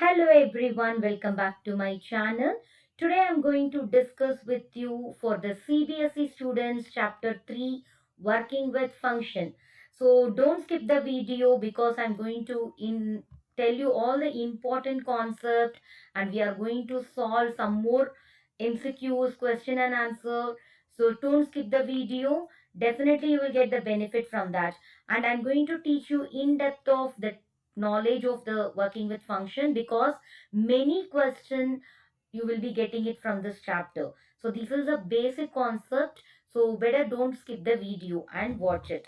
Hello everyone, welcome back to my channel. Today I'm going to discuss with you for the CBSE students chapter 3 working with function. So don't skip the video because I'm going to tell you all the important concept and we are going to solve some more MCQs, question and answer. So don't skip the video. Definitely you will get the benefit from that. And I'm going to teach you in depth of the knowledge of the working with function because many question you will be getting it from this chapter. So this is a basic concept, so better don't skip the video and watch it.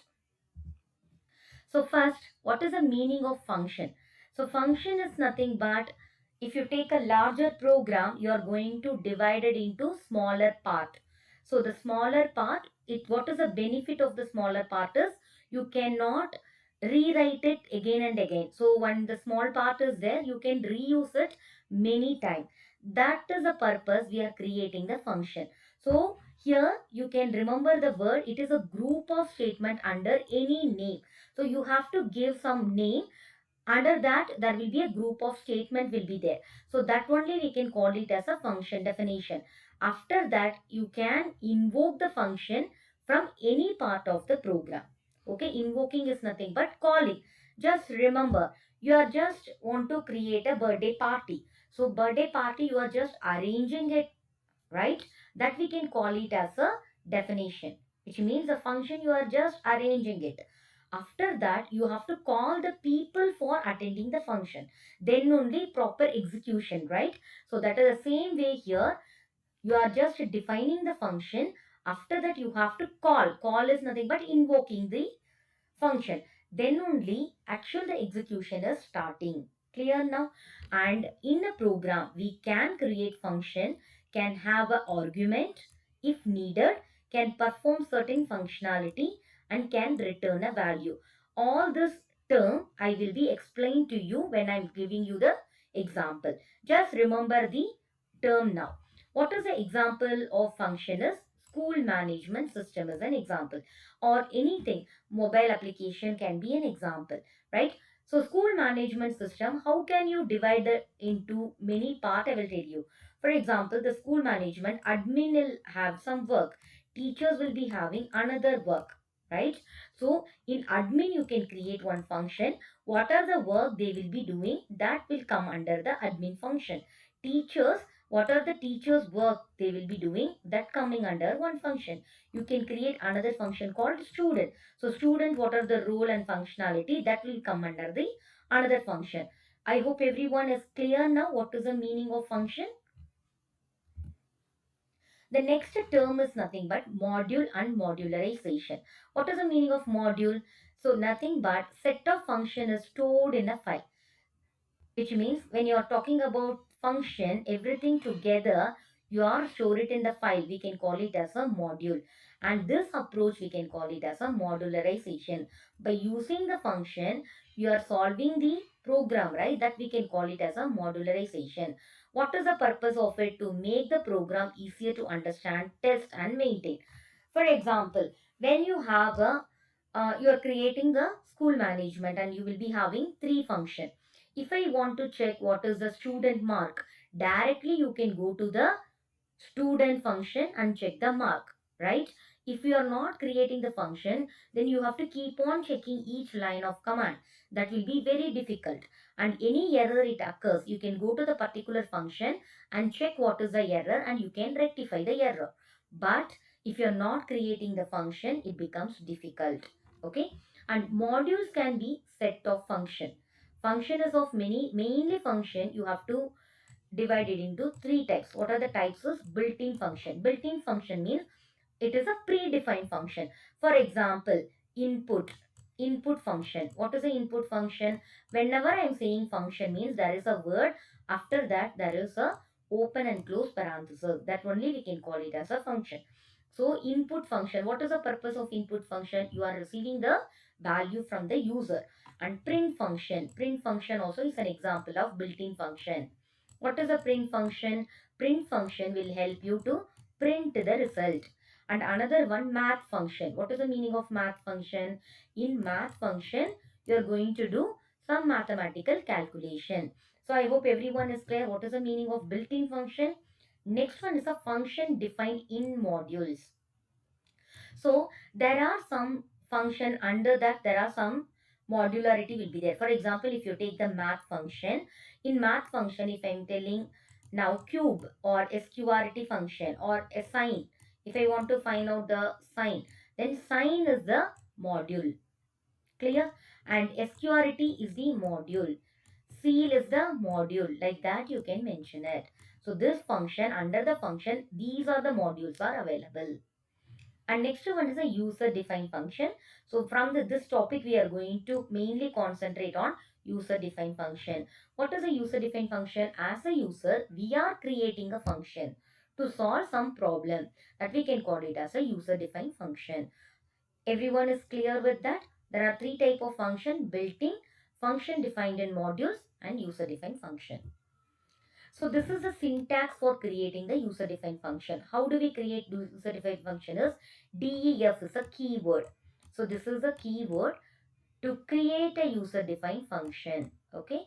So first, what is the meaning of function? So function is nothing but if you take a larger program, you are going to divide it into smaller part. So the smaller part, what is the benefit of the smaller part is you cannot rewrite it again and again. So when the small part is there, you can reuse it many times. That is the purpose we are creating the function. So here you can remember the word, it is a group of statement under any name. So you have to give some name. Under that, there will be a group of statement will be there. So that only we can call it as a function definition. After that, you can invoke the function from any part of the program. Okay, invoking is nothing but calling. Just remember, you are just want to create a birthday party. So birthday party, you are just arranging it, right? That we can call it as a definition, which means a function you are just arranging it. After that, you have to call the people for attending the function. Then only proper execution, right? So that is the same way here. You are just defining the function. After that, you have to call. Call is nothing but invoking the function. Then only actual the execution is starting. Clear now? And in a program, we can create function, can have an argument if needed, can perform certain functionality and can return a value. All this term I will be explained to you when I'm giving you the example. Just remember the term now. What is the example of function is school management system is an example, or anything mobile application can be an example, right? So school management system, how can you divide it into many part? I will tell you. For example, the school management admin will have some work, teachers will be having another work, right? So in admin you can create one function. What are the work they will be doing, that will come under the admin function. Teachers, what are the teachers work they will be doing, that coming under one function. You can create another function called student. So student, what are the role and functionality, that will come under the another function. I hope everyone is clear now what is the meaning of function. The next term is nothing but module and modularization. What is the meaning of module? So nothing but set of function is stored in a file, which means when you are talking about function, everything together, you are store it in the file. We can call it as a module. And this approach, we can call it as a modularization. By using the function, you are solving the program, right? That we can call it as a modularization. What is the purpose of it? To make the program easier to understand, test and maintain. For example, when you have you are creating a school management and you will be having three functions. If I want to check what is the student mark, directly you can go to the student function and check the mark, right? If you are not creating the function, then you have to keep on checking each line of command. That will be very difficult. And any error it occurs, you can go to the particular function and check what is the error and you can rectify the error. But if you are not creating the function, it becomes difficult. Okay? And modules can be set of function. Function is of many, mainly function you have to divided into three types. What are the types? Is built-in function. Built-in function means it is a predefined function. For example, input. Input function. What is the input function? Whenever I am saying function means there is a word. After that there is a open and close parenthesis. That only we can call it as a function. So input function. What is the purpose of input function? You are receiving the value from the user. And print function. Print function also is an example of built-in function. What is a print function? Print function will help you to print the result. And another one, math function. What is the meaning of math function? In math function, you are going to do some mathematical calculation. So I hope everyone is clear what is the meaning of built-in function. Next one is a function defined in modules. So there are some function under that, there are some modularity will be there. For example, if you take the math function, in math function, if I'm telling now cube or sqrt function or a sign, if I want to find out the sign, then sign is the module. Clear? And sqrt is the module. Seal is the module. Like that you can mention it. So this function, under the function, these are the modules are available. And next one is a user defined function. So from this topic, we are going to mainly concentrate on user defined function. What is a user defined function? As a user, we are creating a function to solve some problem, that we can call it as a user defined function. Everyone is clear with that? There are three type of function: built-in, function defined in modules, and user defined function. So this is the syntax for creating the user defined function. How do we create user defined function? Is def is a keyword. So this is a keyword to create a user defined function. Okay.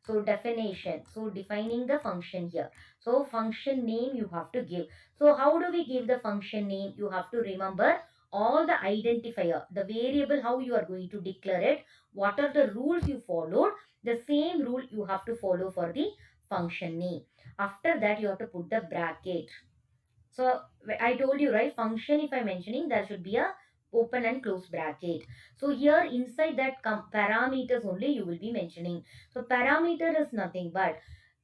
So definition. So defining the function here. So function name you have to give. So how do we give the function name? You have to remember all the identifier, the variable, how you are going to declare it, what are the rules you followed, the same rule you have to follow for the function name. After that, you have to put the bracket. So I told you, right, function, if I'm mentioning, there should be a open and close bracket. So here inside that parameters only you will be mentioning. So parameter is nothing but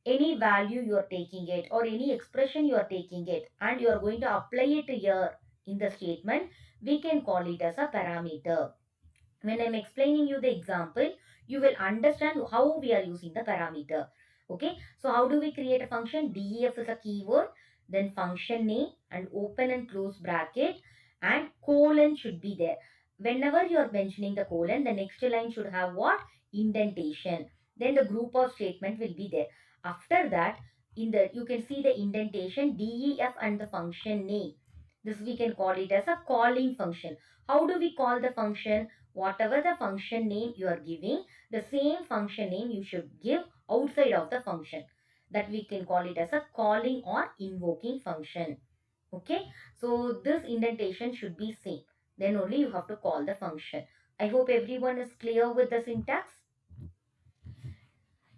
any value you are taking it, or any expression you are taking it, and you are going to apply it here in the statement, we can call it as a parameter. When I'm explaining you the example, you will understand how we are using the parameter. Okay, so how do we create a function? Def is a keyword, then function name and open and close bracket, and colon should be there. Whenever you are mentioning the colon, the next line should have what? Indentation. Then the group of statement will be there. After that, in the you can see the indentation, def and the function name. This we can call it as a calling function. How do we call the function? Whatever the function name you are giving, the same function name you should give outside of the function. That we can call it as a calling or invoking function. Okay, so this indentation should be same. Then only you have to call the function. I hope everyone is clear with the syntax.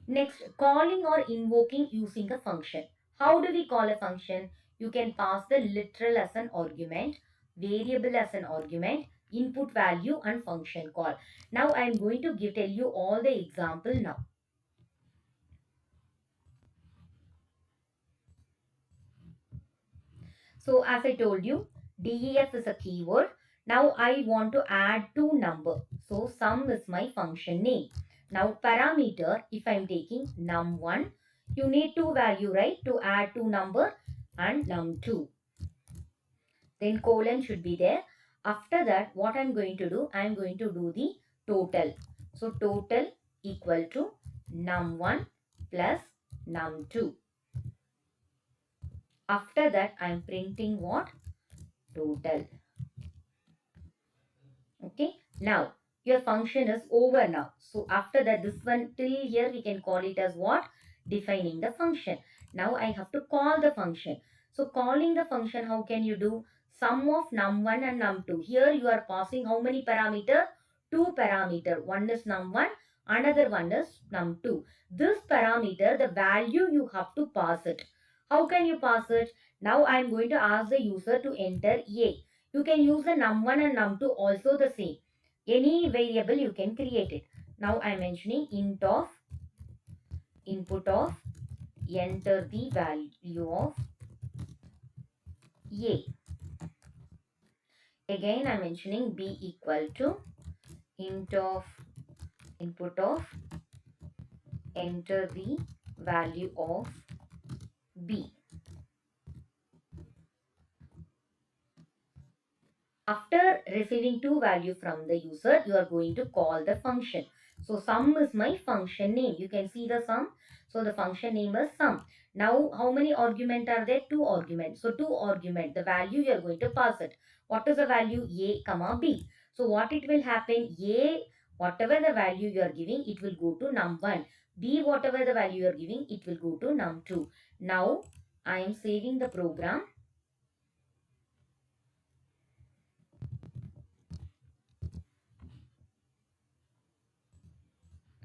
Next, calling or invoking using a function. How do we call a function? You can pass the literal as an argument, variable as an argument, input value, and function call. Now I am going to tell you all the example now. So as I told you, def is a keyword. Now I want to add two number. So sum is my function name. Now parameter, if I am taking num1, you need two value, right, to add two number, and num2. Then colon should be there. After that, what I'm going to do, I'm going to do the total. So total equal to num1 plus num2. After that, I'm printing what? Total. Okay. Now, your function is over now. So after that, this one till here, we can call it as what? Defining the function. Now I have to call the function. So calling the function, how can you do? Sum of num1 and num2. Here you are passing how many parameter? Two parameter. One is num1, another one is num2. This parameter, the value you have to pass it. How can you pass it? Now I am going to ask the user to enter A. You can use the num1 and num2 also the same. Any variable you can create it. Now I am mentioning int of input of enter the value of A. Again I am mentioning B equal to int of input of enter the value of B. After receiving two value from the user, you are going to call the function. So sum is my function name. You can see the sum. So the function name is sum. Now how many argument are there? Two arguments. So two argument. The value you are going to pass it. What is the value? A comma B. So what it will happen? A, whatever the value you are giving, it will go to num1. B, whatever the value you are giving, it will go to num2. Now I am saving the program.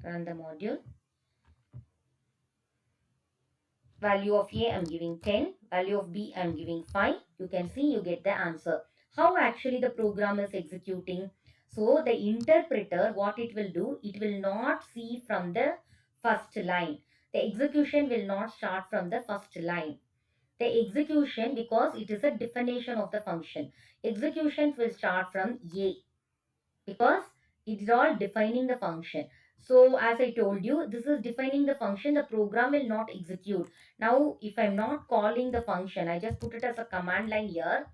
Run the module. Value of A I am giving 10. Value of B I am giving 5. You can see you get the answer. How actually the program is executing? So the interpreter, what it will do, it will not see from the first line. The execution will not start from the first line. The execution, because it is a definition of the function, execution will start from A, because it is all defining the function. So as I told you, this is defining the function, the program will not execute. Now if I'm not calling the function, I just put it as a command line here.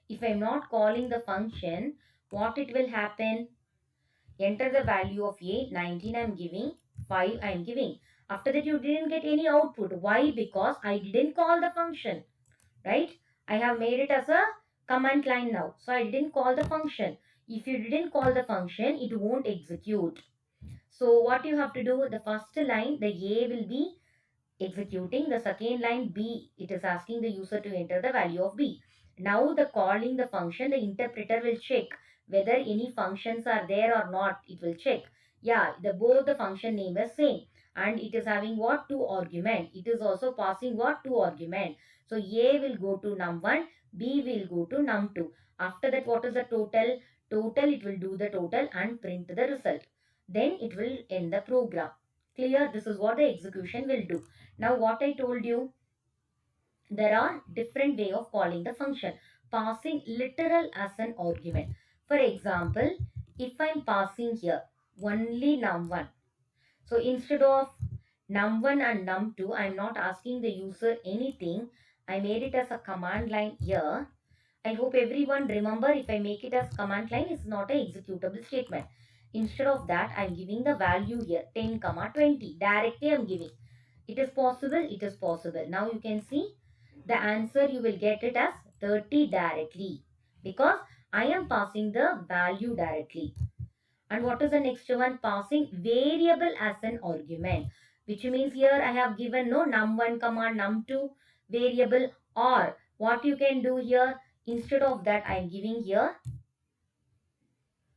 If I'm not calling the function, what it will happen? Enter the value of A, 19 I'm giving, 5 I'm giving. After that you didn't get any output. Why? Because I didn't call the function, right? I have made it as a command line now. So I didn't call the function. If you didn't call the function, it won't execute. So what you have to do, the first line, the A will be executing. The second line, B, it is asking the user to enter the value of B. Now the calling the function, the interpreter will check whether any functions are there or not. It will check. Yeah, both the function name is same. And it is having what? 2 argument. It is also passing what? 2 argument. So A will go to num1, B will go to num2. After that, what is the total? Total, it will do the total and print the result. Then it will end the program. Clear? This is what the execution will do. Now what I told you, there are different way of calling the function. Passing literal as an argument. For example, if I'm passing here only num1. So instead of num1 and num2, I'm not asking the user anything. I made it as a command line here. I hope everyone remember, if I make it as command line, it's not a executable statement. Instead of that, I'm giving the value here 10, 20. Directly I'm giving. It is possible, it is possible. Now you can see the answer, you will get it as 30 directly, because I am passing the value directly. And what is the next one? Passing variable as an argument, which means here I have given no num1 command num2 variable, or what you can do here, instead of that I am giving here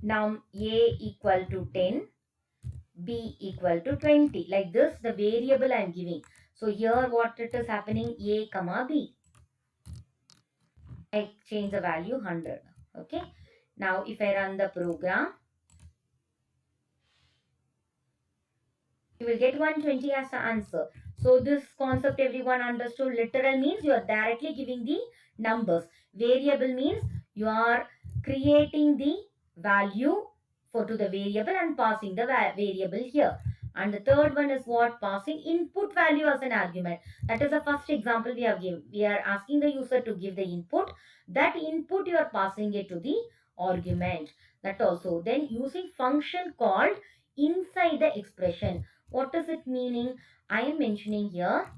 num a equal to 10, b equal to 20. Like this, the variable I am giving. So here what it is happening, a comma b. I change the value 100. Okay. Now if I run the program, you will get 120 as the answer. So this concept everyone understood. Literal means you are directly giving the numbers. Variable means you are creating the value to the variable and passing the variable here. And the third one is what? Passing input value as an argument. That is the first example we have given. We are asking the user to give the input. That input you are passing it to the argument. That also. Then using function called inside the expression. What is it meaning? I am mentioning here.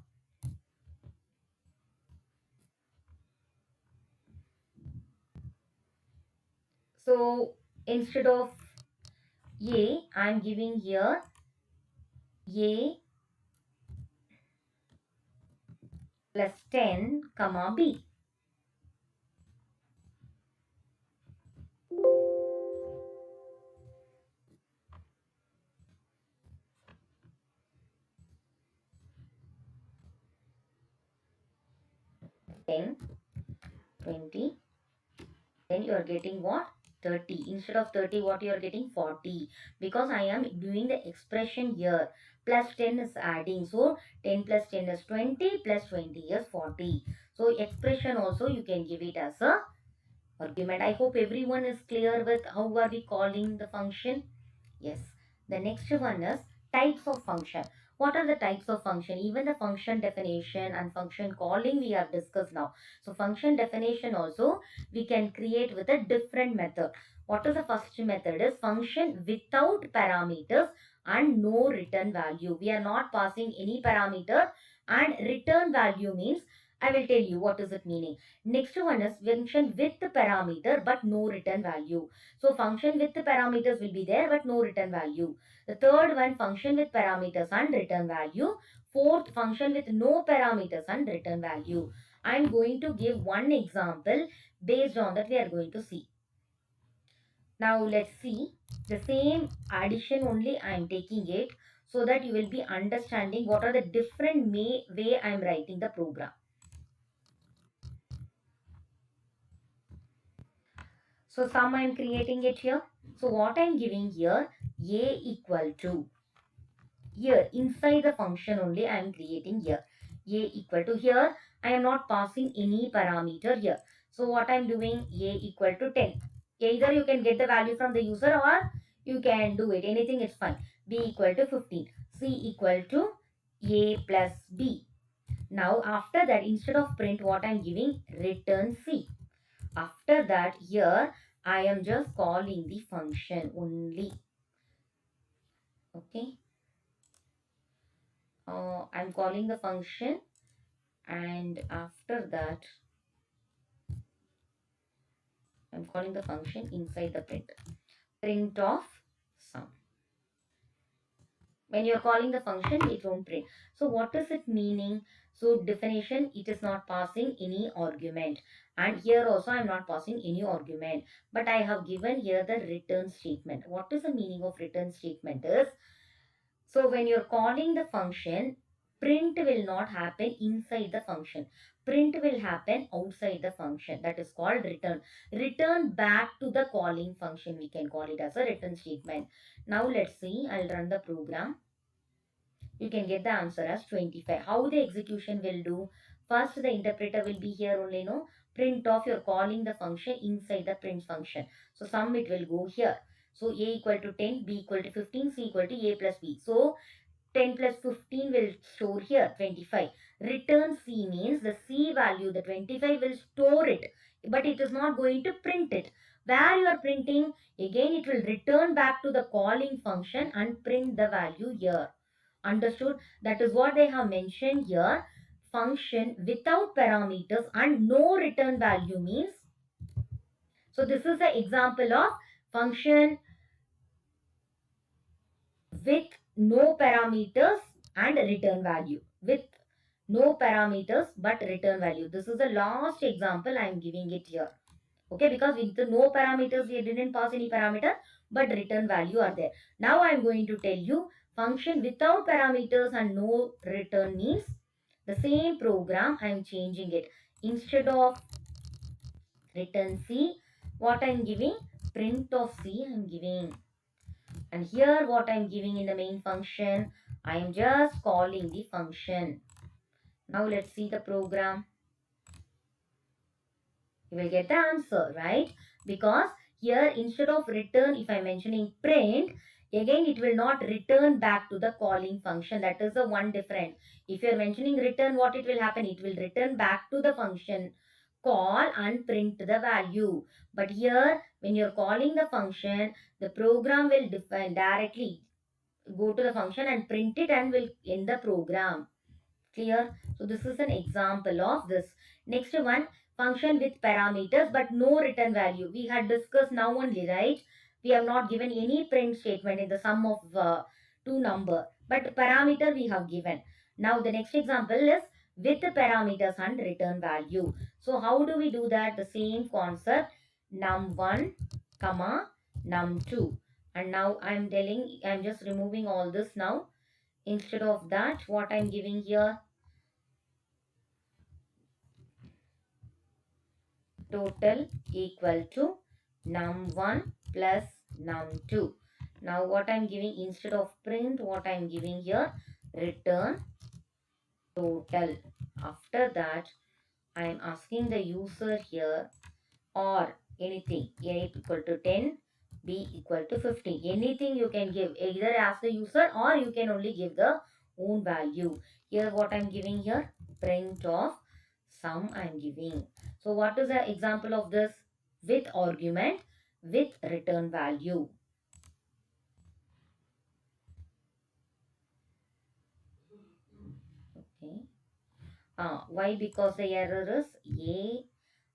So instead of A, I am giving here A plus 10 comma B. Ten, 20. Then you are getting what? 30. Instead of 30, what you are getting? 40. Because I am doing the expression here. Plus 10 is adding. So 10 plus 10 is 20. Plus 20 is 40. So expression also you can give it as a argument. I hope everyone is clear with how are we calling the function. Yes. The next one is types of function. What are the types of function? Even the function definition and function calling we have discussed now. So function definition also we can create with a different method. What is the first method? Is function without parameters and no return value. We are not passing any parameter, and return value means I will tell you what is it meaning. Next one is function with the parameter but no return value. So function with the parameters will be there but no return value. The third one, function with parameters and return value. Fourth, function with no parameters and return value. I am going to give one example. Based on that we are going to see. Now let's see the same addition only I am taking it, so that you will be understanding what are the different way I am writing the program. So sum I am creating it here. So what I am giving here, a equal to, here inside the function only I am creating here, a equal to, here I am not passing any parameter here. So what I am doing, a equal to 10. Either you can get the value from the user or you can do it, anything is fine. B equal to 15, c equal to a plus b. Now after that, instead of print, what I am giving, return c. After that, here I am just calling the function only. Okay, I'm calling the function, and after that I'm calling the function inside the print of sum. When you're calling the function, it won't print. So what is it meaning? So definition, it is not passing any argument, and here also I'm not passing any argument, but I have given here the return statement. What is the meaning of return statement is, so when you're calling the function, print will not happen inside the function. Print will happen outside the function. That is called return. Return back to the calling function. We can call it as a return statement. Now let's see. I'll run the program. You can get the answer as 25. How the execution will do? First, the interpreter will be here only, no? Print off, you're calling the function inside the print function. So sum it will go here. So a equal to 10, b equal to 15, c equal to a plus b. So 10 plus 15 will store here 25. Return c means the c value, the 25 will store it, but it is not going to print it. Where you are printing, again it will return back to the calling function and print the value here. Understood? That is what they have mentioned here. Function without parameters and no return value means, so this is the example of function with no parameters and return value. With no parameters but return value. This is the last example I am giving it here. Okay, because with the no parameters, we didn't pass any parameter, but return value are there. Now I am going to tell you function without parameters and no return means the same program I am changing it. Instead of return C, what I am giving, print of C I am giving. And here what I am giving in the main function, I am just calling the function. Now let's see the program. You will get the answer, right? Because here instead of return, if I'm mentioning print, again it will not return back to the calling function. That is the one difference. If you're mentioning return, what it will happen? It will return back to the function call and print the value. But here when you're calling the function, the program will define directly, go to the function and print it and will end the program. Clear? So this is an example of this. Next one, function with parameters but no return value. We had discussed now only, right? We have not given any print statement in the sum of two number, but parameter we have given. Now the next example is with the parameters and return value. So how do we do that? The same concept, num1 comma num2. And now I'm telling, I'm just removing all this now. Instead of that, what I'm giving here, total equal to num1 plus num2. Now what I'm giving, instead of print, what I'm giving here, return total. After that, I'm asking the user here, or anything, a equal to 10, b equal to 15. Anything you can give, either ask the user or you can only give the own value. Here what I'm giving here, print of sum I'm giving. So what is the example of this? With argument, with return value. Okay. Why? Because the error is A.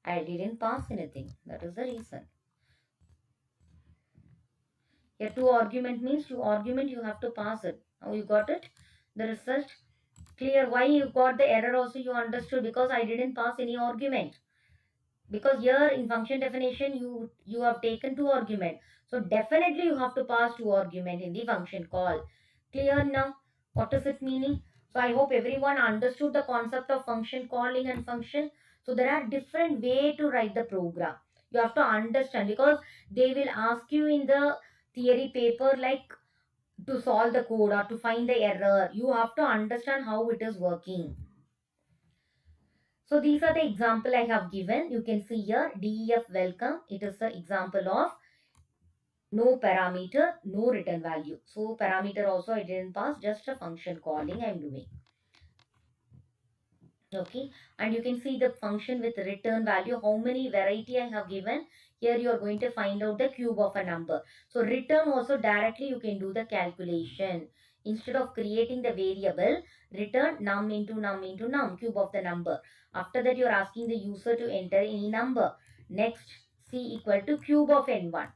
I didn't pass anything. That is the reason. A two argument means two argument you have to pass it. Now you got it? The result clear. Why you got the error also you understood, because I didn't pass any argument. Because here in function definition you have taken two argument. So definitely you have to pass two argument in the function call. Clear now? What is it meaning? So I hope everyone understood the concept of function calling and function. So there are different way to write the program. You have to understand, because they will ask you in the theory paper like to solve the code or to find the error. You have to understand how it is working. So these are the example I have given. You can see here DEF welcome. It is the example of no parameter, no return value. So parameter also I didn't pass, just a function calling I am doing. Okay, and you can see the function with return value, how many variety I have given. Here you are going to find out the cube of a number. So return also directly you can do the calculation. Instead of creating the variable, return num into num into num, cube of the number. After that you are asking the user to enter any number. Next, c equal to cube of n1.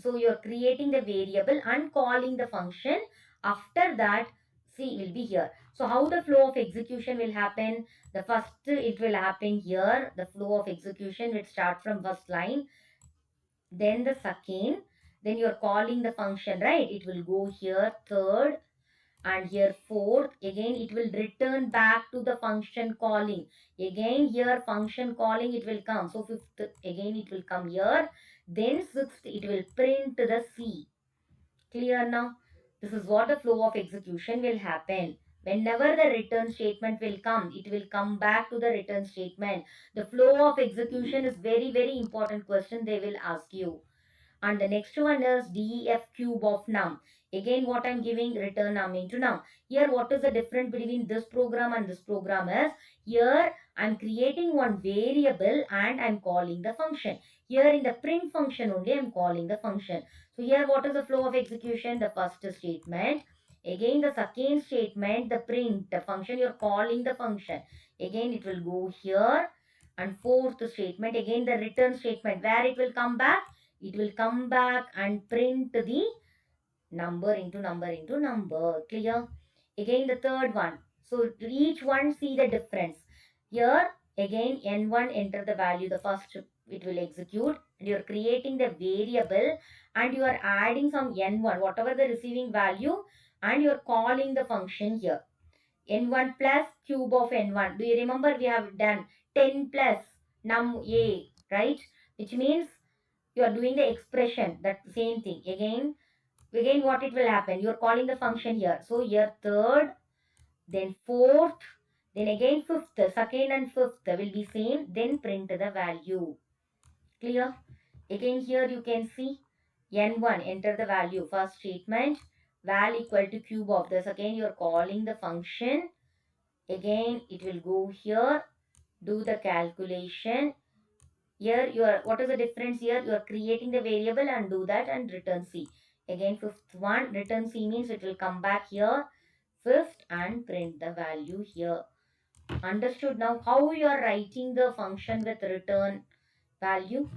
So you are creating the variable and calling the function. After that, c will be here. So how the flow of execution will happen? The first it will happen here. The flow of execution will start from first line. Then the second. Then you're calling the function, right? It will go here third and here fourth. Again it will return back to the function calling. Again here function calling it will come. So fifth again it will come here. Then sixth it will print the C. Clear now? This is what the flow of execution will happen. Whenever the return statement will come, it will come back to the return statement. The flow of execution is very, very important question they will ask you. And the next one is def cube of num. Again what I'm giving, return num into num. Here what is the difference between this program and this program is, here I'm creating one variable and I'm calling the function. Here in the print function only I'm calling the function. So here what is the flow of execution? The first statement. Again the second statement, the print, the function you're calling the function. Again it will go here. And fourth statement, again the return statement, where it will come back, it will come back and print the number into number into number. Clear? Again the third one. So each one see the difference. Here again n1 enter the value, the first it will execute, and you are creating the variable and you are adding some n1 whatever the receiving value, and you are calling the function here. N1 plus cube of N1. Do you remember we have done 10 plus num A, right? Which means you are doing the expression, that same thing. Again what it will happen? You are calling the function here. So here third, then fourth, then again fifth, second and fifth will be same, then print the value. Clear? Again here you can see N1, enter the value, first statement, val equal to cube of this. Again you are calling the function. Again it will go here, do the calculation. Here you are, what is the difference here? You are creating the variable and do that and return C. Again fifth one, return C means it will come back here fifth and print the value here. Understood now how you are writing the function with return value?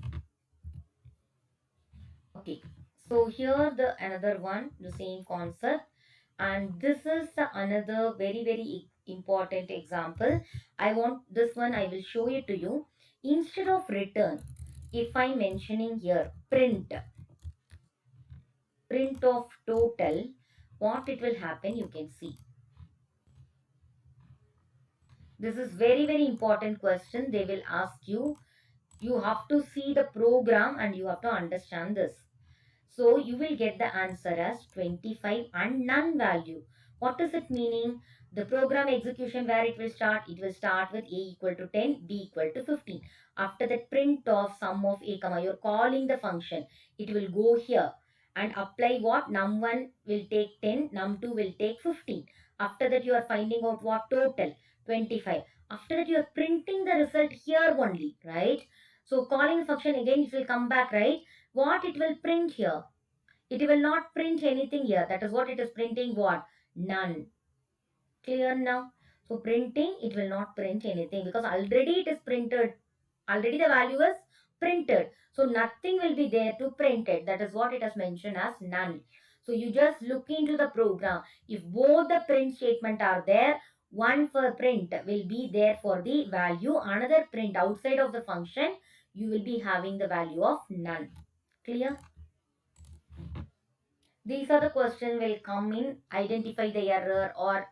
Okay, so here the another one, the same concept, and this is the another very very important example. I want this one, I will show it to you. Instead of return, if I mentioning here print of total, what it will happen you can see. This is very very important question they will ask you. You have to see the program and you have to understand this. So you will get the answer as 25 and none value. What is it meaning? The program execution where it will start with a equal to 10, b equal to 15. After that print of sum of a comma, you're calling the function. It will go here and apply what? Num1 will take 10, num2 will take 15. After that you are finding out what? Total 25. After that you are printing the result here only, right? So calling the function again it will come back, right? What it will print here? It will not print anything here. That is what it is printing, what? None. Clear now? So printing, it will not print anything because already it is printed. Already the value is printed. So nothing will be there to print it. That is what it has mentioned as none. So you just look into the program. If both the print statement are there, one for print will be there for the value. Another print outside of the function, you will be having the value of none. Clear? These are the question will come in identify the error or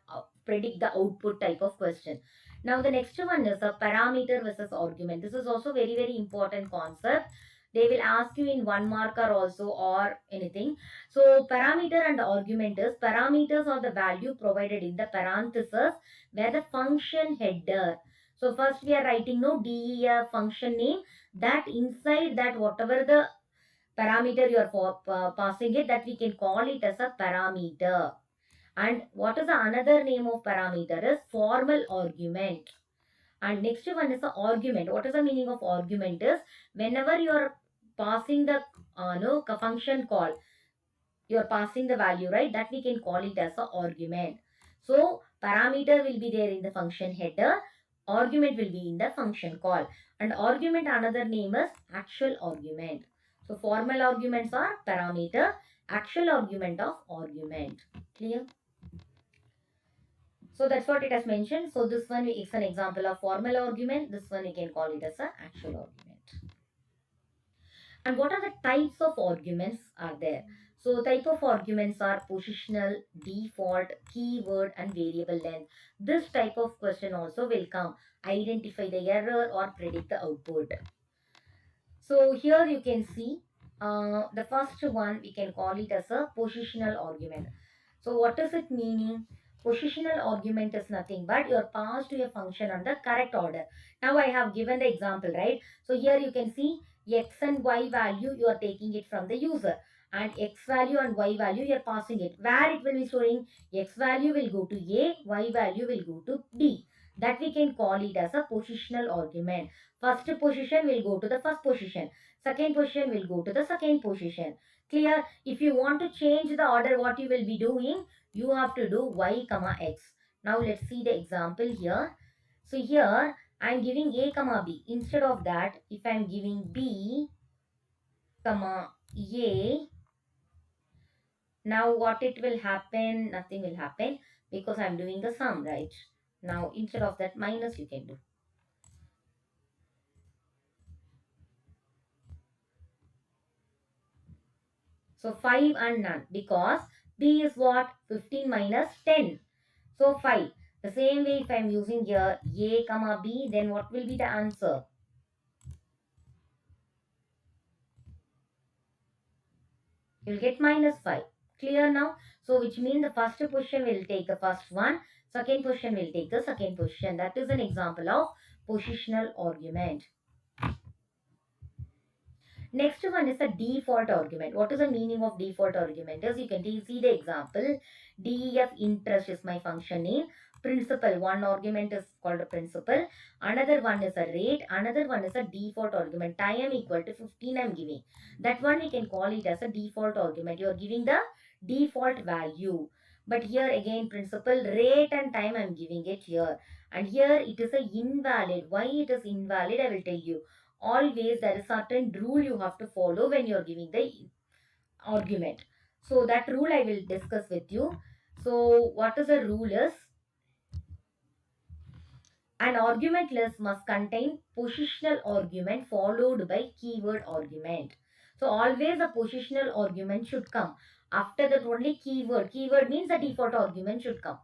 predict the output type of question. Now the next one is a parameter versus argument. This is also very important concept. They will ask you in one marker also or anything. So parameter and argument is parameters are the value provided in the parenthesis where the function header. So first we are writing no def function name, that inside that whatever the parameter you are passing it, that we can call it as a parameter. And what is the another name of parameter is formal argument. And next one is the argument. What is the meaning of argument is whenever you are passing the no function call, you are passing the value, right? That we can call it as a argument. So parameter will be there in the function header, argument will be in the function call, and argument another name is actual argument. So formal arguments are parameter, actual argument of argument. Clear? So that's what it has mentioned. So this one is an example of formal argument. This one we can call it as an actual argument. And what are the types of arguments are there? So type of arguments are positional, default, keyword and variable length. This type of question also will come. Identify the error or predict the output. So here you can see the first one we can call it as a positional argument. So what is it meaning? Positional argument is nothing but you are passed to a function on the correct order. Now I have given the example, right? So here you can see x and y value you are taking it from the user, and x value and y value you are passing it. Where it will be showing x value will go to A, y value will go to B. That we can call it as a positional argument. First position will go to the first position. Second position will go to the second position. Clear? If you want to change the order, what you will be doing, you have to do y comma x. Now let's see the example here. So here I am giving a comma b. Instead of that, if I am giving b comma a, now what it will happen? Nothing will happen because I am doing the sum, right? Now instead of that minus you can do. So 5 and none because b is what? 15 minus 10. So 5. The same way if I am using here a comma b, then what will be the answer? You will get minus 5. Clear now? So which means the first position will take the first one, second position will take the second position. That is an example of positional argument. Next one is a default argument. What is the meaning of default argument? As you can see the example, def interest is my function name. Principal, one argument is called a principal. Another one is a rate. Another one is a default argument. Time equal to 15 I am giving. That one we can call it as a default argument. You are giving the default value. But here again principal, rate and time I am giving it here. And here it is a invalid. Why it is invalid I will tell you. Always there is certain rule you have to follow when you are giving the argument. So that rule I will discuss with you. So what is the rule is, an argument list must contain positional argument followed by keyword argument. So always a positional argument should come. After that only keyword. Keyword means the default argument should come.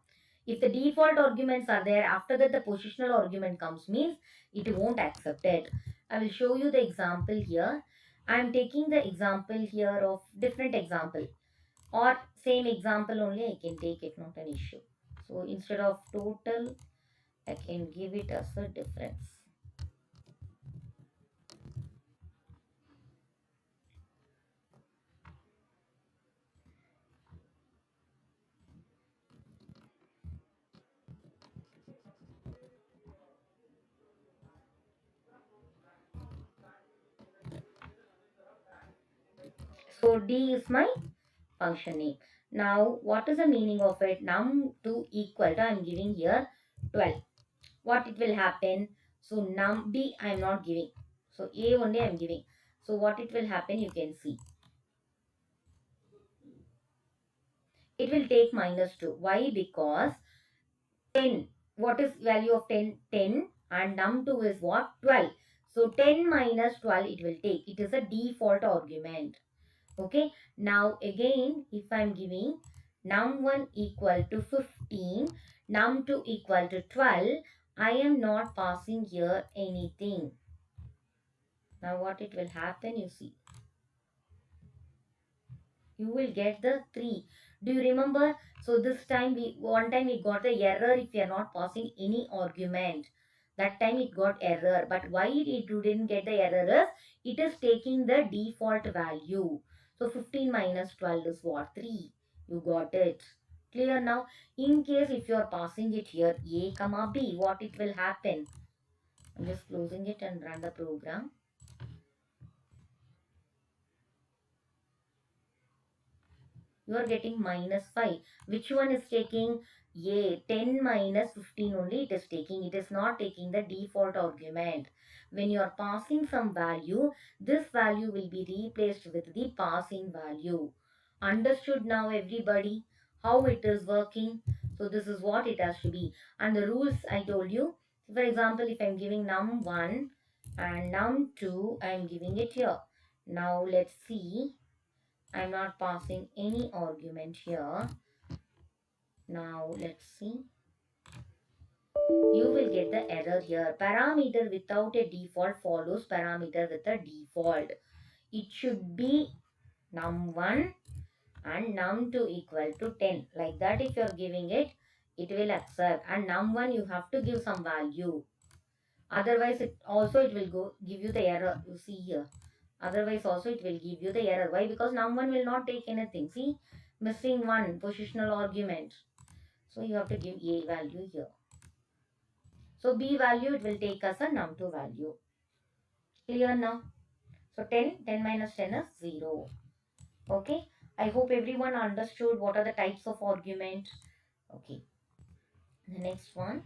If the default arguments are there, after that the positional argument comes means it won't accept it. I will show you the example here. I am taking the example here of different example or same example only I can take it, not an issue. So instead of total, I can give it as a difference. So D is my function name. Now what is the meaning of it? Num to equal to I am giving here 12. What it will happen? So num B I am not giving. So A only I am giving. So what it will happen, you can see. It will take minus 2. Why? Because 10. What is value of 10? 10. And num2 is what? 12. So 10 minus 12 it will take. It is a default argument. Okay. Now again, if I am giving num1 equal to 15, num2 equal to 12, I am not passing here anything. Now what it will happen, you see. You will get the 3. Do you remember? So this time one time we got the error if we are not passing any argument. That time it got error. But why it didn't get the error is it is taking the default value. So 15 minus 12 is what? 3. You got it. Clear now? In case if you are passing it here A comma B, what it will happen? I'm just closing it and run the program. You are getting minus 5. Which one is taking? A 10 minus 15 only it is taking. It is not taking the default argument. When you are passing some value, this value will be replaced with the passing value. Understood now everybody how it is working? So this is what it has to be. And the rules I told you. For example, if I am giving num1 and num2, I am giving it here. Now let's see. I'm not passing any argument here. Now let's see. You will get the error here. Parameter without a default follows parameter with a default. It should be num1 and num2 equal to 10. Like that if you're giving it, it will accept. And num1 you have to give some value. Otherwise it will give you the error. You see here. Otherwise also it will give you the error. Why? Because num1 will not take anything. See, missing one positional argument. So you have to give A value here. So B value it will take us a num2 value. Clear now? So 10 minus 10 is 0. Okay. I hope everyone understood what are the types of argument. Okay. The next one.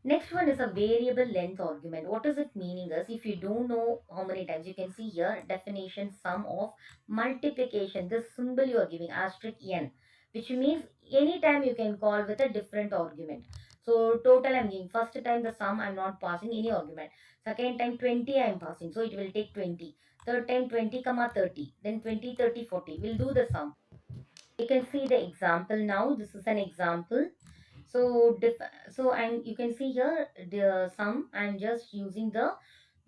Next one is a variable length argument. What is it meaning is, if you don't know how many times, you can see here definition sum of multiplication. This symbol you are giving asterisk n, which means anytime you can call with a different argument. So total I'm giving. First time the sum I'm not passing any argument. Second time 20 I'm passing. So it will take 20. Third time 20 comma 30. Then 20, 30, 40. We'll do the sum. You can see the example now. This is an example. So you can see here the sum. I'm just using the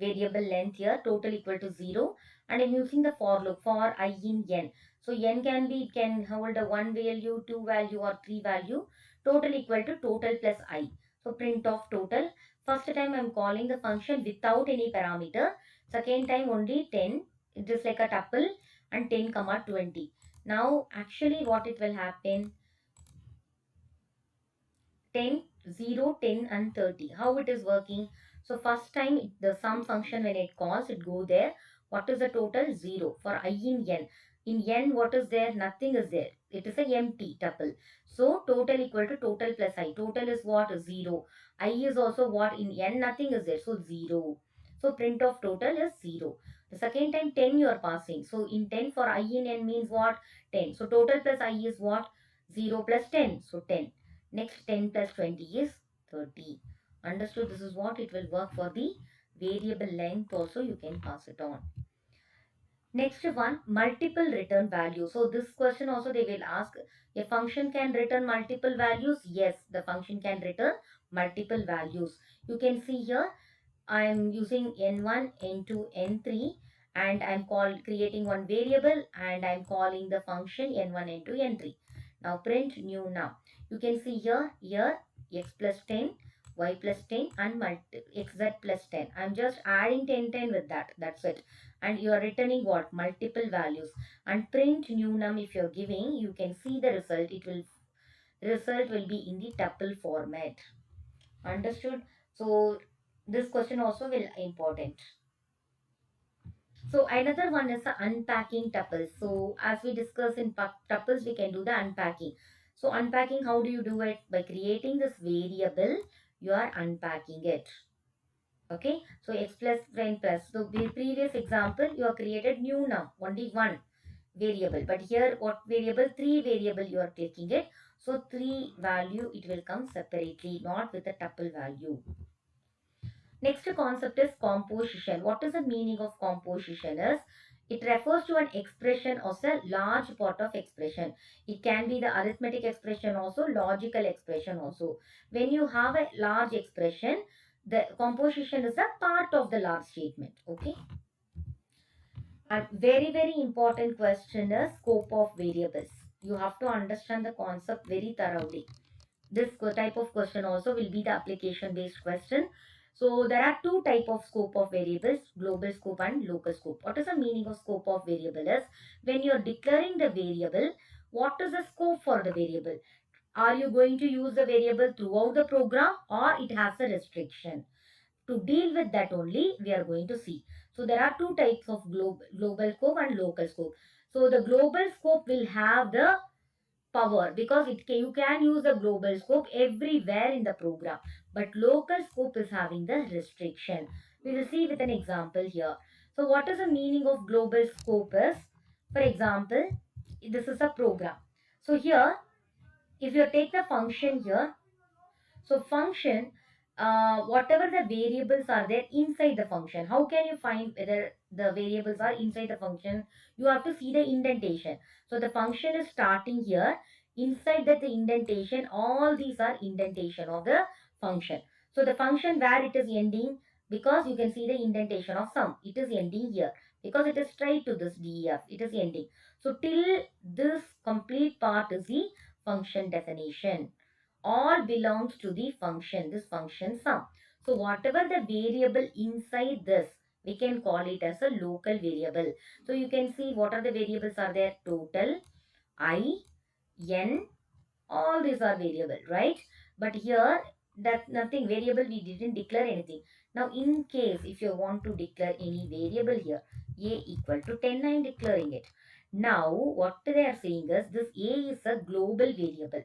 variable length here, total equal to 0, and I'm using the for loop for I in n. So n can be, it can hold a 1 value, 2 value or 3 value. Total equal to total plus I. So print of total. First time I'm calling the function without any parameter. Second time only 10. It is like a tuple, and 10 comma 20. Now actually what it will happen, 10, 0, 10 and 30. How it is working? So first time the sum function when it calls, it go there. What is the total? 0 for I in n. In n what is there? Nothing is there. It is a empty tuple. So total equal to total plus I. Total is what? 0. I is also what? In n nothing is there. So 0. So print of total is 0. The second time 10 you are passing. So in 10 for I in n means what? 10. So total plus I is what? 0 plus 10. So 10. Next 10 plus 20 is 30. Understood? This is what it will work for the variable length also, you can pass it on. Next one, multiple return value. So this question also they will ask, a function can return multiple values? Yes, the function can return multiple values. You can see here I am using n1, n2, n3, and I'm creating one variable, and I'm calling the function n1, n2, n3. Now print new now. You can see here x plus 10, y plus 10 and xz plus 10. I'm just adding 10, 10 with that. That's it. And you are returning what? Multiple values. And print new num if you're giving, you can see the result. Result will be in the tuple format. Understood? So this question also will important. So another one is the unpacking tuples. So as we discussed in tuples, we can do the unpacking. So unpacking, how do you do it? By creating this variable, you are unpacking it. Okay, so x plus n plus. So the previous example, you have created new num, only one variable. But here, what variable? 3 variable you are taking it. So 3 value, it will come separately, not with a tuple value. Next concept is composition. What is the meaning of composition is, it refers to an expression or a large part of expression. It can be the arithmetic expression also, logical expression also. When you have a large expression, the composition is a part of the large statement. Okay. A very important question is scope of variables. You have to understand the concept very thoroughly. This type of question also will be the application based question. So there are two type of scope of variables, global scope and local scope. What is the meaning of scope of variable is, when you are declaring the variable, what is the scope for the variable? Are you going to use the variable throughout the program, or it has a restriction? To deal with that only, we are going to see. So there are two types of global scope and local scope. So the global scope will have the power, because you can use the global scope everywhere in the program, but local scope is having the restriction. We will see with an example here. So what is the meaning of global scope is, for example, this is a program. So here, if you take the function here, so function, whatever the variables are there inside the function, how can you find whether the variables are inside the function? You have to see the indentation. So the function is starting here. Inside that the indentation, all these are indentation of the function. So the function where it is ending, because you can see the indentation of sum, it is ending here. Because it is straight to this def, it is ending. So till this complete part is the function definition. All belongs to the function, this function sum. So whatever the variable inside this, we can call it as a local variable. So you can see what are the variables are there: total, I, n, all these are variable, right? But here, that nothing variable, we didn't declare anything. Now in case if you want to declare any variable here, a equal to 10, I am declaring it. Now what they are saying is, this a is a global variable.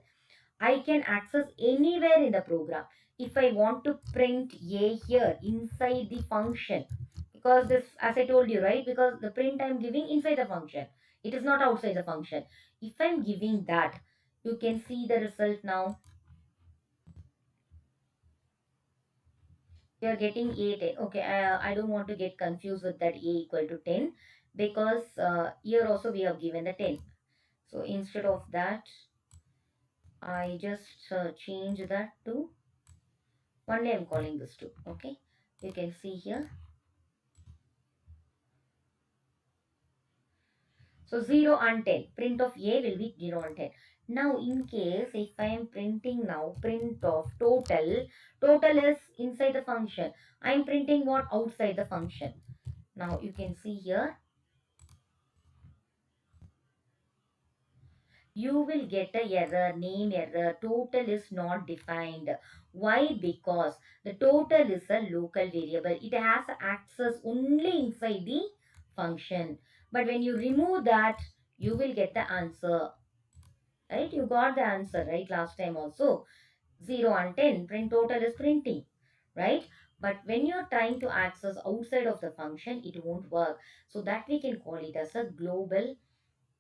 I can access anywhere in the program. If I want to print a here inside the function, because this, as I told you, right, because the print I'm giving inside the function, it is not outside the function. If I'm giving that, you can see the result now. You are getting a 10. Okay, I don't want to get confused with that a equal to 10, because here also we have given the 10. So instead of that, I just change that to, only I'm calling this to. Okay, you can see here. So 0 and 10, print of a will be 0 and 10. Now in case if I am printing now print of total, total is inside the function. I am printing what? Outside the function. Now you can see here, you will get a error, name error, total is not defined. Why? Because the total is a local variable. It has access only inside the function. But when you remove that, you will get the answer. Right? You got the answer, right? Last time also. 0 and 10, print total is printing. Right? But when you're trying to access outside of the function, it won't work. So that we can call it as a global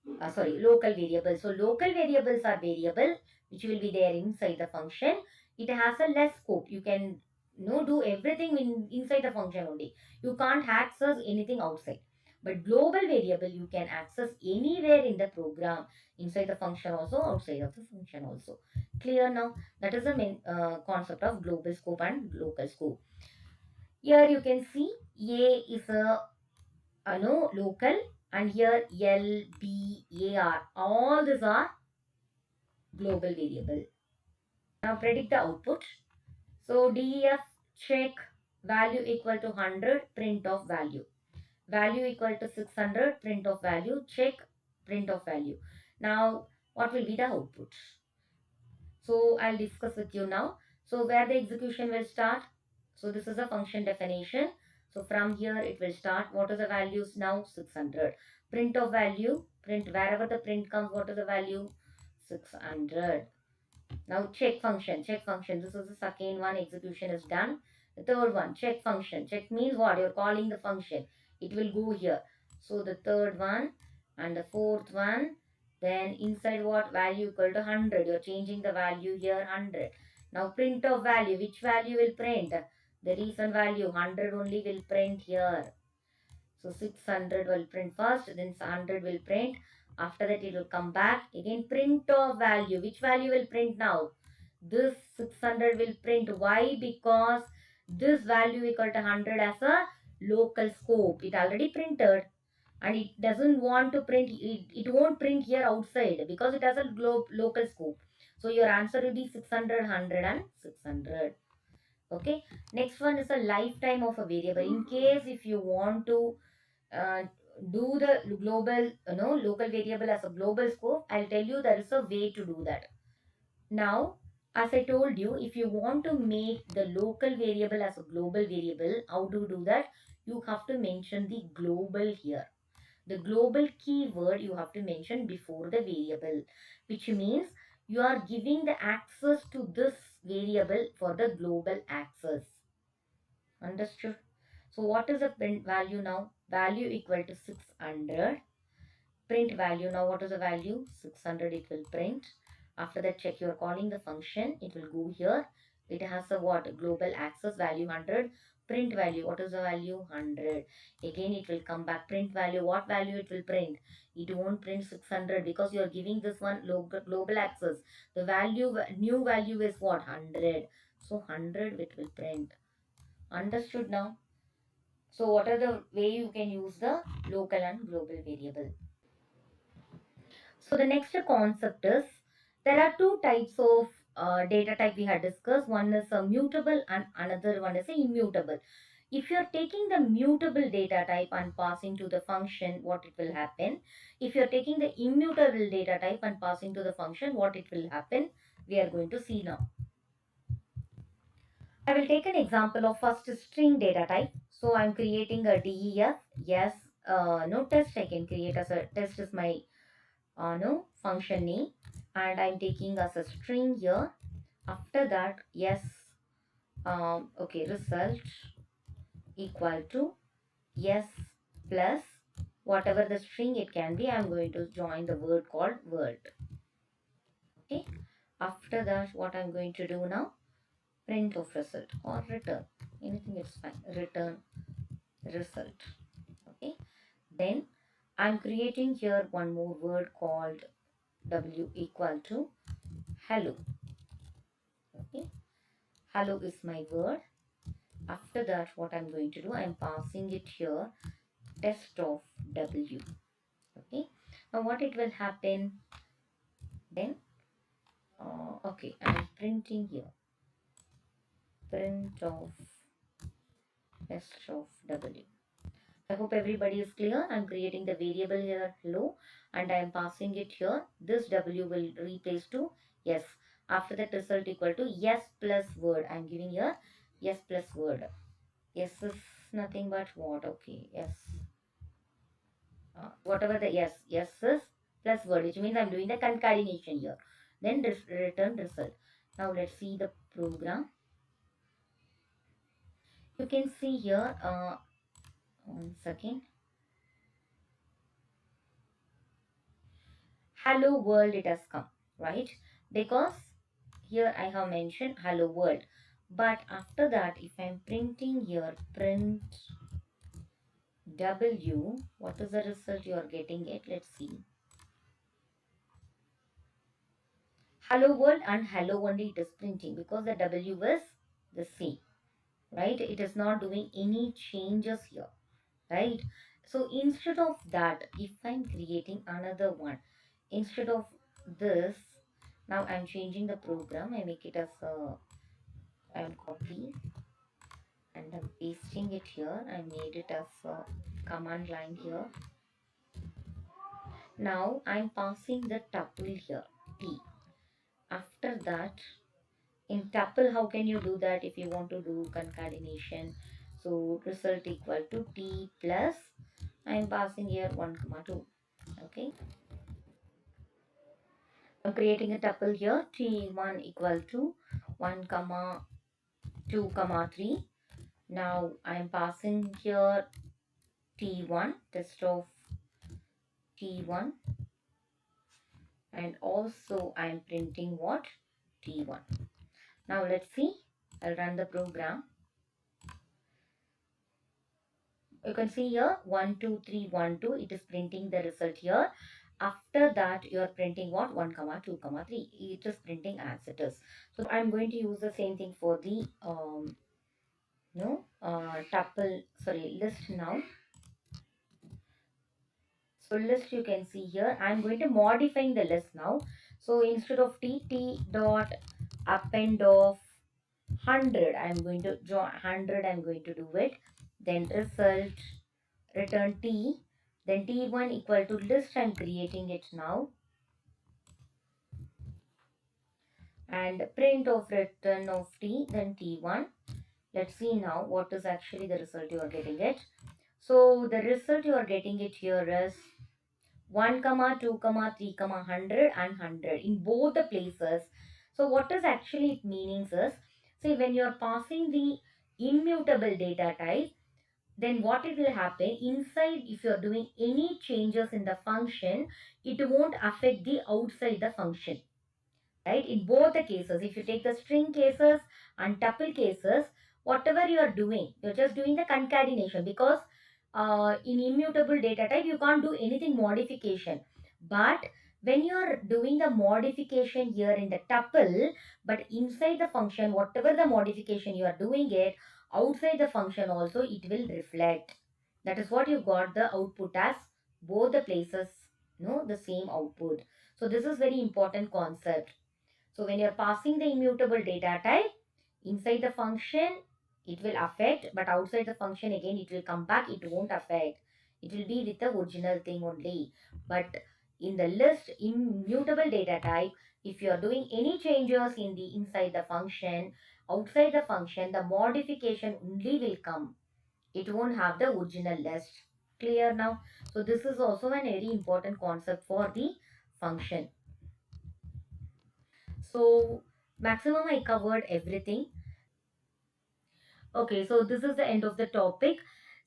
local variable. So local variables are variable which will be there inside the function. It has a less scope. You can do everything inside the function only. You can't access anything outside. But global variable you can access anywhere in the program, inside the function also, outside of the function also. Clear now? That is the main concept of global scope and local scope. Here you can see A is a local, and here L, B, A, R, all these are global variable. Now predict the output. So DEF check value equal to 100, print of value. Value equal to 600, print of value, check, print of value. Now what will be the output? So I'll discuss with you now. So where the execution will start. So this is a function definition. So from here it will start. What are the values now? 600. Print of value. Print wherever the print comes. What is the value? 600. Now check function, check function. This is the second one, execution is done. The third one, check function. Check means what? You're calling the function. It will go here. So the third one and the fourth one, then inside what? Value equal to 100. You're changing the value here 100. Now print of value. Which value will print? The recent value 100 only will print here. So 600 will print first, then 100 will print. After that it will come back. Again print of value. Which value will print now? This 600 will print. Why? Because this value equal to 100 as a local scope. It already printed and it doesn't want to print. It won't print here outside because it has a local scope. So your answer will be 600, 100 and 600. Okay. Next one is a lifetime of a variable. In case if you want to uh, do the global, local variable as a global scope, I'll tell you there is a way to do that. Now, as I told you, if you want to make the local variable as a global variable, how to do that? You have to mention the global here. The global keyword you have to mention before the variable, which means you are giving the access to this variable for the global access. Understood? So what is the print value now? Value equal to 600. Print value. Now what is the value? 600 it will print. After that check you're calling the function. It will go here. It has a what? Global access value 100. Print value. What is the value? 100. Again it will come back. Print value. What value it will print? It won't print 600 because you're giving this one global access. The value, new value is what? 100. So 100 it will print. Understood now? So what are the way you can use the local and global variable? So the next concept is there are two types of data type we had discussed. One is a mutable and another one is a immutable. If you're taking the mutable data type and passing to the function, what it will happen? If you're taking the immutable data type and passing to the function, what it will happen? We are going to see now. I will take an example of first string data type. So I'm creating a def. Yes, no test I can create as a test is my no function name, and I'm taking as a string here. After that, yes, okay, result equal to yes plus whatever the string it can be. I'm going to join the word called world. Okay. After that, what I'm going to do now? Print of result or return. Anything is fine. Return result. Okay. Then I'm creating here one more word called w equal to hello. Okay. Hello is my word. After that, what I'm going to do, I'm passing it here test of w. Okay. Now what it will happen then? Okay, I'm printing here print of test of w. I hope everybody is clear. I'm creating the variable here hello and I'm passing it here. This w will replace to yes. After that result equal to yes plus word. I'm giving here yes plus word. Yes is nothing but what? Okay, yes. Whatever the yes is plus word, which means I'm doing the concatenation here. Then return result. Now let's see the program. You can see here, one second. Hello world it has come, right? Because here I have mentioned hello world. But after that, if I'm printing here print W, what is the result you are getting it? Let's see. Hello world and hello only it is printing because the W is the same, right? It is not doing any changes here, right? So instead of that, if I'm creating another one, instead of this, now I'm changing the program. I make it as a, I'm copy and I'm pasting it here. I made it as a command line here. Now I'm passing the tuple here, T. After that, in tuple, how can you do that if you want to do concatenation? So result equal to T plus, I'm passing here 1 comma 2. Okay. I'm creating a tuple here, t1 equal to 1 comma 2 comma 3. Now I'm passing here t1, test of t1, and also I'm printing what? t1. Now let's see. I'll run the program. You can see here 1 2 3 1 2. It is printing the result here. After that you are printing what? 1 comma 2 comma 3. It is printing as it is. So I'm going to use the same thing for the tuple, sorry, list now. So list, you can see here I'm going to modifying the list now. So instead of t dot append of 100, I'm going to join 100, I'm going to do it. Then result return t, then t1 equal to list, I'm creating it now, and print of return of t, then t1. Let's see now what is actually the result you are getting it. So the result you are getting it here is 1 comma 2 comma 3 comma 100 and 100 in both the places. So what is actually it meanings is, see, when you are passing the immutable data type, then what it will happen inside, if you're doing any changes in the function, it won't affect the outside the function, right? In both the cases, if you take the string cases and tuple cases, whatever you are doing, you're just doing the concatenation, because in immutable data type you can't do anything modification. But when you're doing the modification here in the tuple, but inside the function, whatever the modification you are doing it, outside the function also it will reflect. That is what you got the output as, both the places, the same output. So this is very important concept. So when you're passing the immutable data type, inside the function, it will affect, but outside the function again, it will come back, it won't affect. It will be with the original thing only. But in the list, immutable data type, if you are doing any changes in the inside the function, outside the function, the modification only will come. It won't have the original list. Clear now? So this is also a very important concept for the function. So maximum I covered everything. Okay, so this is the end of the topic.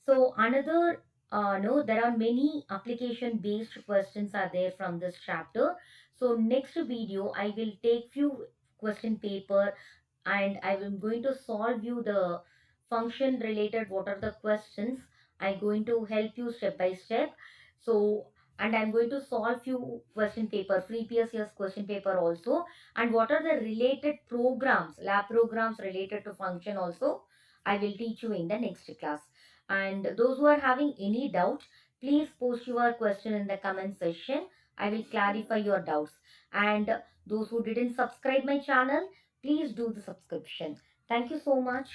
So another, no, there are many application based questions are there from this chapter. So next video, I will take few question paper and I am going to solve you the function related, what are the questions. I'm going to help you step by step. So, and I'm going to solve few question paper, previous year's question paper also. And what are the related programs, lab programs related to function also, I will teach you in the next class. And those who are having any doubt, please post your question in the comment section. I will clarify your doubts. And those who didn't subscribe my channel, please do the subscription. Thank you so much.